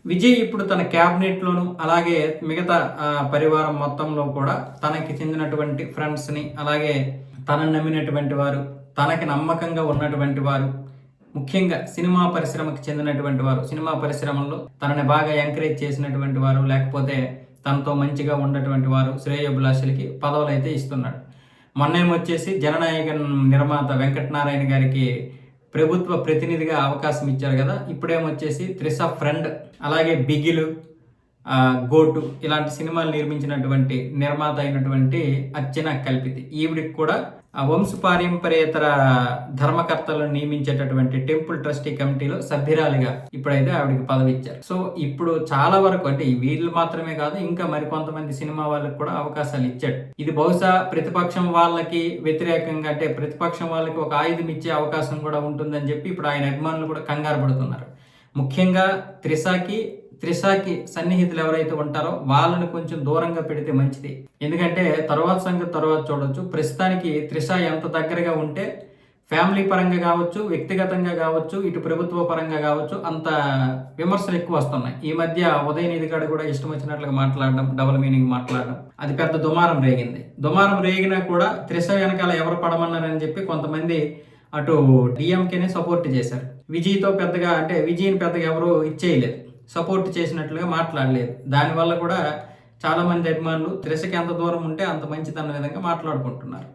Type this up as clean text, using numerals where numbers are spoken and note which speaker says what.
Speaker 1: విజయ్ ఇప్పుడు తన క్యాబినెట్లోను అలాగే మిగతా పరివారం మొత్తంలో కూడా తనకి చెందినటువంటి ఫ్రెండ్స్ని అలాగే తనను నమ్మినటువంటి వారు, తనకి నమ్మకంగా ఉన్నటువంటి వారు, ముఖ్యంగా సినిమా పరిశ్రమకు చెందినటువంటి వారు, సినిమా పరిశ్రమలో తనని బాగా ఎంకరేజ్ చేసినటువంటి వారు, లేకపోతే తనతో మంచిగా ఉన్నటువంటి వారు, శ్రేయోభిలాషులకి పదవులు అయితే ఇస్తున్నాడు. మొన్నేమొచ్చేసి జననాయక నిర్మాత వెంకటనారాయణ గారికి ప్రభుత్వ ప్రతినిధిగా అవకాశం ఇచ్చారు కదా. ఇప్పుడేమొచ్చేసి త్రిష ఫ్రెండ్, అలాగే బిగిలు, గోటు ఇలాంటి సినిమాలు నిర్మించినటువంటి నిర్మాత అయినటువంటి అర్చన కల్పితి, ఈవిడికి కూడా వంశపారంపర్యేతర ధర్మకర్తలను నియమించేటటువంటి టెంపుల్ ట్రస్టీ కమిటీలో సభ్యురాలిగా ఇప్పుడైతే ఆవిడకి పదవి ఇచ్చారు. సో ఇప్పుడు చాలా వరకు అంటే వీళ్ళు మాత్రమే కాదు, ఇంకా మరికొంతమంది సినిమా వాళ్ళకి కూడా అవకాశాలు ఇచ్చాడు. ఇది బహుశా ప్రతిపక్షం వాళ్ళకి వ్యతిరేకంగా, అంటే ప్రతిపక్షం వాళ్ళకి ఒక ఆయుధం ఇచ్చే అవకాశం కూడా ఉంటుందని చెప్పి ఇప్పుడు ఆయన అభిమానులు కూడా కంగారు పడుతున్నారు. ముఖ్యంగా త్రిషకి సన్నిహితులు ఎవరైతే ఉంటారో వాళ్ళని కొంచెం దూరంగా పెడితే మంచిది. ఎందుకంటే తర్వాత సంగతి తర్వాత చూడొచ్చు. ప్రస్తుతానికి త్రిష ఎంత దగ్గరగా ఉంటే ఫ్యామిలీ పరంగా కావచ్చు, వ్యక్తిగతంగా కావచ్చు, ఇటు ప్రభుత్వ పరంగా కావచ్చు, అంత విమర్శలు ఎక్కువ వస్తున్నాయి. ఈ మధ్య ఉదయనిధి గారు కూడా ఇష్టం వచ్చినట్లుగా మాట్లాడడం, డబుల్ మీనింగ్ మాట్లాడడం, అది పెద్ద దుమారం రేగింది. దుమారం రేగినా కూడా త్రిష వెనకాల ఎవరు పడమన్నారని చెప్పి కొంతమంది అటు డిఎంకేనే సపోర్ట్ చేశారు. విజయ్తో పెద్దగా, అంటే విజయ్ని పెద్దగా ఎవరు ఇచ్చేయలేదు, సపోర్ట్ చేసినట్లుగా మాట్లాడలేదు. దానివల్ల కూడా చాలామంది అభిమానులు త్రిషకి ఎంత దూరం ఉంటే అంత మంచిదన్న విధంగా మాట్లాడుకుంటున్నారు.